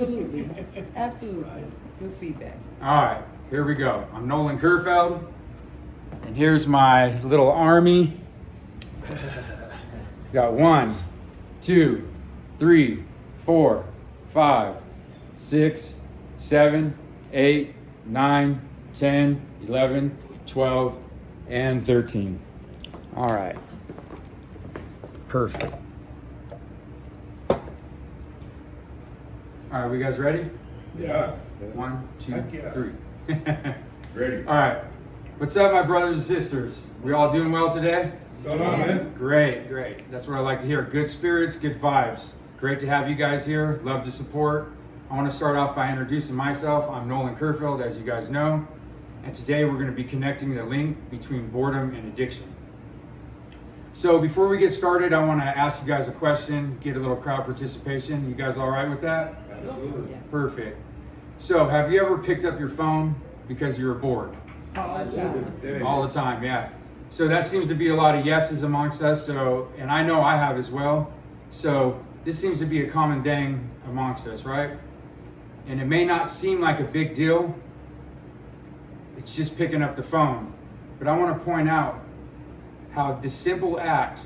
Absolutely. Absolutely. Good feedback. All right, here we go. I'm Nolan Kerfeld, and here's my little army. Got 1, 2, 3, 4, 5, 6, 7, 8, 9, 10, 11, 12, and 13. All right. Perfect. All right, we guys ready? Yeah. 1, 2, Heck yeah. 3. Ready. All right. What's up, my brothers and sisters? We all doing well today? Going on, man. Great, great. That's what I like to hear. Good spirits, good vibes. Great to have you guys here. Love to support. I want to start off by introducing myself. I'm Nolan Kerfeld, as you guys know. And today we're going to be connecting the link between boredom and addiction. So before we get started, I want to ask you guys a question, get a little crowd participation. You guys all right with that? Absolutely. Perfect. So have you ever picked up your phone because you were bored? Absolutely. All the time, yeah. So that seems to be a lot of yeses amongst us. So, and I know I have as well. So this seems to be a common thing amongst us, right? And it may not seem like a big deal. It's just picking up the phone. But I want to point out how this simple act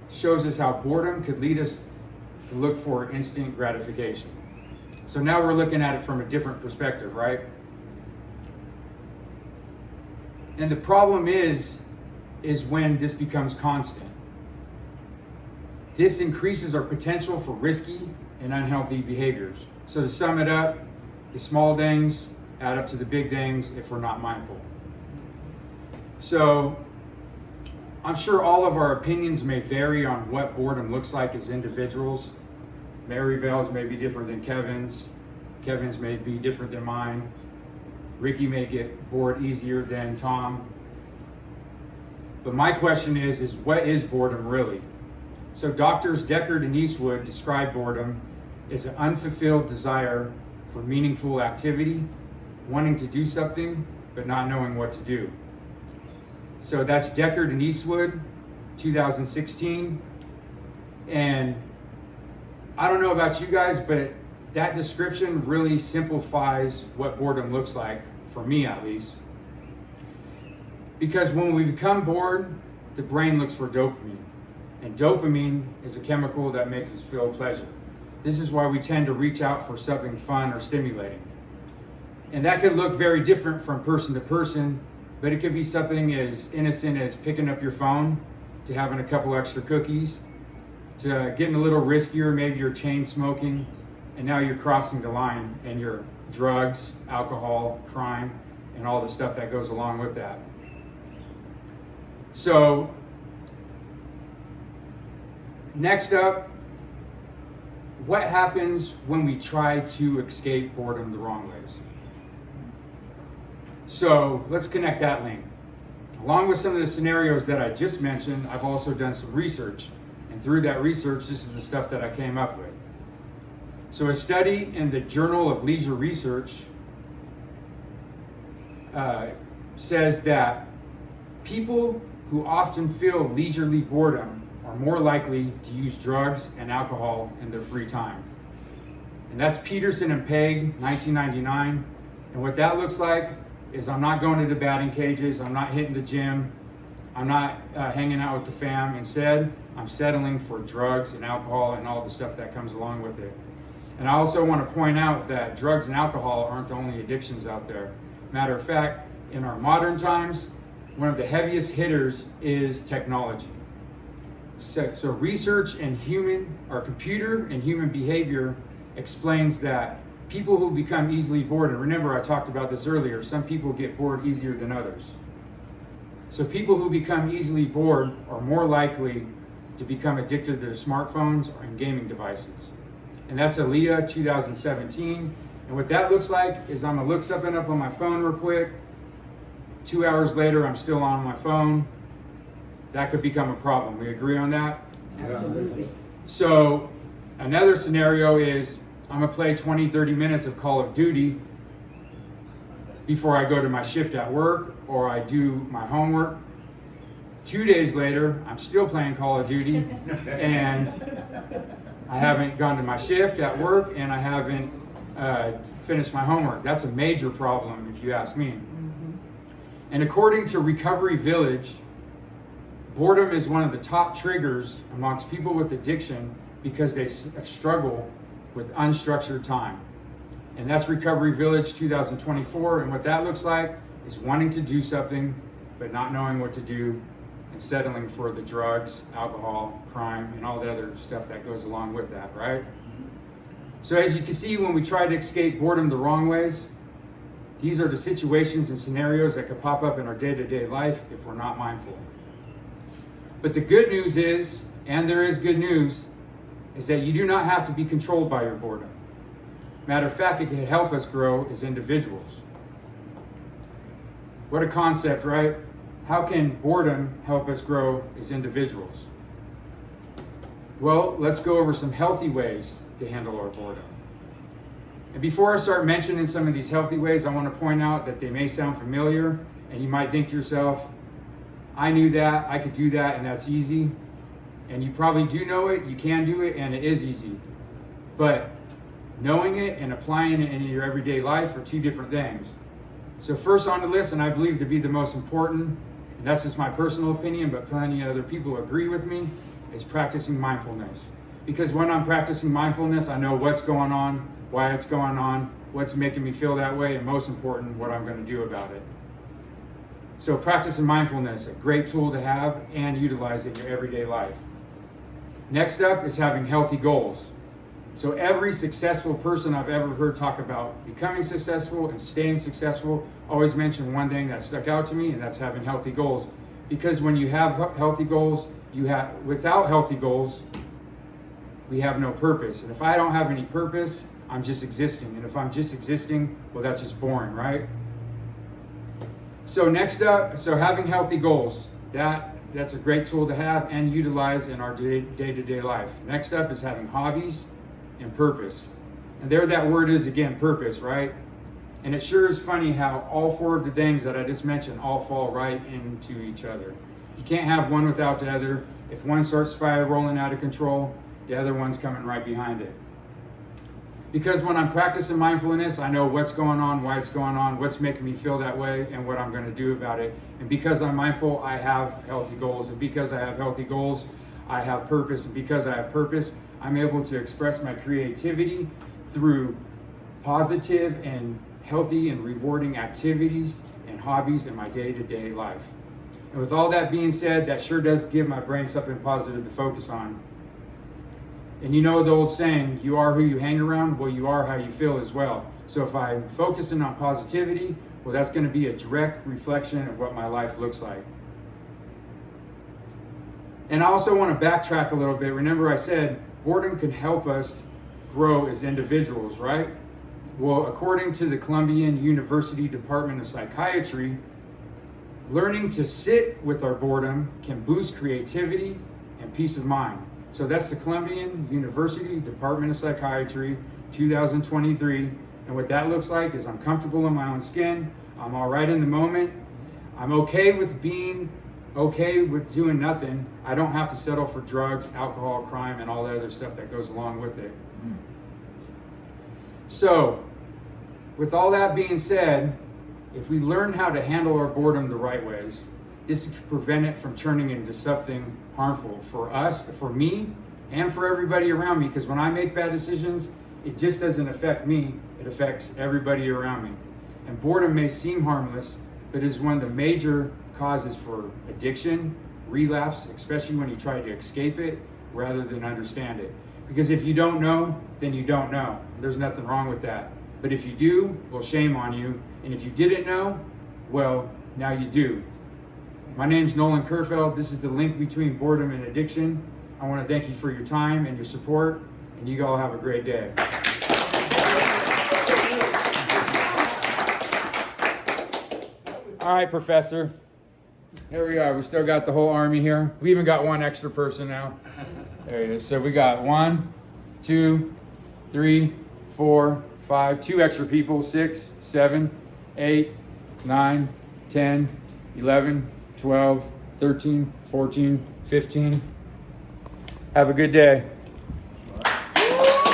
shows us how boredom could lead us to look for instant gratification. So now we're looking at it from a different perspective, right? And the problem is when this becomes constant. This increases our potential for risky and unhealthy behaviors. So to sum it up, the small things add up to the big things if we're not mindful. So I'm sure all of our opinions may vary on what boredom looks like as individuals. Maryvale's may be different than Kevin's. Kevin's may be different than mine. Ricky may get bored easier than Tom. But my question is what is boredom really? So doctors Deckard and Eastwood describe boredom as an unfulfilled desire for meaningful activity, wanting to do something, but not knowing what to do. So that's Deckard and Eastwood, 2016. And I don't know about you guys, but that description really simplifies what boredom looks like, for me at least. Because when we become bored, the brain looks for dopamine. And dopamine is a chemical that makes us feel pleasure. This is why we tend to reach out for something fun or stimulating. And that could look very different from person to person, but it could be something as innocent as picking up your phone, to having a couple extra cookies, to getting a little riskier, maybe you're chain smoking, and now you're crossing the line and you're drugs, alcohol, crime, and all the stuff that goes along with that. So, next up, what happens when we try to escape boredom the wrong ways? So let's connect that link. Along with some of the scenarios that I just mentioned, I've also done some research. And through that research, this is the stuff that I came up with. So a study in the Journal of Leisure Research says that people who often feel leisurely boredom are more likely to use drugs and alcohol in their free time. And that's Peterson and Pegg, 1999. And what that looks like is I'm not going to the batting cages, I'm not hitting the gym, I'm not hanging out with the fam. Instead, I'm settling for drugs and alcohol and all the stuff that comes along with it. And I also want to point out that drugs and alcohol aren't the only addictions out there. Matter of fact, in our modern times, one of the heaviest hitters is technology. So research in computer and human behavior explains that people who become easily bored, and remember I talked about this earlier, some people get bored easier than others. So people who become easily bored are more likely to become addicted to their smartphones and gaming devices. And that's Aaliyah 2017. And what that looks like is I'm gonna look something up on my phone real quick. 2 hours later, I'm still on my phone. That could become a problem. We agree on that? Absolutely. So another scenario is I'm gonna play 20, 30 minutes of Call of Duty before I go to my shift at work or I do my homework. 2 days later, I'm still playing Call of Duty and I haven't gone to my shift at work, and I haven't finished my homework. That's a major problem, if you ask me. And according to Recovery Village, boredom is one of the top triggers amongst people with addiction because they struggle with unstructured time. And that's Recovery Village 2024. And what that looks like is wanting to do something, but not knowing what to do and settling for the drugs, alcohol, crime, and all the other stuff that goes along with that, right? So as you can see, when we try to escape boredom the wrong ways, these are the situations and scenarios that could pop up in our day-to-day life if we're not mindful. But the good news is, and there is good news, is that you do not have to be controlled by your boredom. Matter of fact, it can help us grow as individuals. What a concept, right? How can boredom help us grow as individuals? Well, let's go over some healthy ways to handle our boredom. And before I start mentioning some of these healthy ways, I want to point out that they may sound familiar, and you might think to yourself, I knew that, I could do that, and that's easy. And you probably do know it, you can do it, and it is easy. But knowing it and applying it in your everyday life are two different things. So first on the list, and I believe to be the most important, and that's just my personal opinion, but plenty of other people agree with me, is practicing mindfulness. Because when I'm practicing mindfulness, I know what's going on, why it's going on, what's making me feel that way, and most important, what I'm going to do about it. So practicing mindfulness, a great tool to have and utilize in your everyday life. Next up is having healthy goals. So every successful person I've ever heard talk about becoming successful and staying successful always mention one thing that stuck out to me, and that's having healthy goals. Because when you have healthy goals, without healthy goals, we have no purpose. And if I don't have any purpose, I'm just existing. And if I'm just existing, well, that's just boring, right? So next up, having healthy goals, that's a great tool to have and utilize in our day-to-day life. Next up is having hobbies and purpose. And there that word is again, purpose, right? And it sure is funny how all four of the things that I just mentioned all fall right into each other. You can't have one without the other. If one starts spiraling out of control, the other one's coming right behind it. Because when I'm practicing mindfulness, I know what's going on, why it's going on, what's making me feel that way, and what I'm going to do about it. And because I'm mindful, I have healthy goals. And because I have healthy goals, I have purpose. And because I have purpose, I'm able to express my creativity through positive and healthy and rewarding activities and hobbies in my day-to-day life. And with all that being said, that sure does give my brain something positive to focus on. And you know the old saying, you are who you hang around, well, you are how you feel as well. So if I'm focusing on positivity, well, that's going to be a direct reflection of what my life looks like. And I also want to backtrack a little bit. Remember I said boredom can help us grow as individuals, right? Well, according to the Columbian University Department of Psychiatry, learning to sit with our boredom can boost creativity and peace of mind. So that's the Columbian University Department of Psychiatry, 2023. And what that looks like is I'm comfortable in my own skin. I'm all right in the moment. I'm okay with being okay with doing nothing. I don't have to settle for drugs, alcohol, crime, and all the other stuff that goes along with it. So, with all that being said, if we learn how to handle our boredom the right ways, this can prevent it from turning into something harmful for us, for me, and for everybody around me. Because when I make bad decisions, it just doesn't affect me, it affects everybody around me. And boredom may seem harmless, but is one of the major causes for addiction, relapse, especially when you try to escape it rather than understand it. Because if you don't know, then you don't know. There's nothing wrong with that. But if you do, well, shame on you. And if you didn't know, well, now you do. My name's Nolan Kerfeld. This is the link between boredom and addiction. I want to thank you for your time and your support, and you all have a great day. All right, Professor. Here we are. We still got the whole army here. We even got one extra person now. There he is. So we got 1, 2, 3, 4, 5, 2 extra people, 6, 7, 8, 9, 10, 11, 12, 13, 14, 15. Have a good day.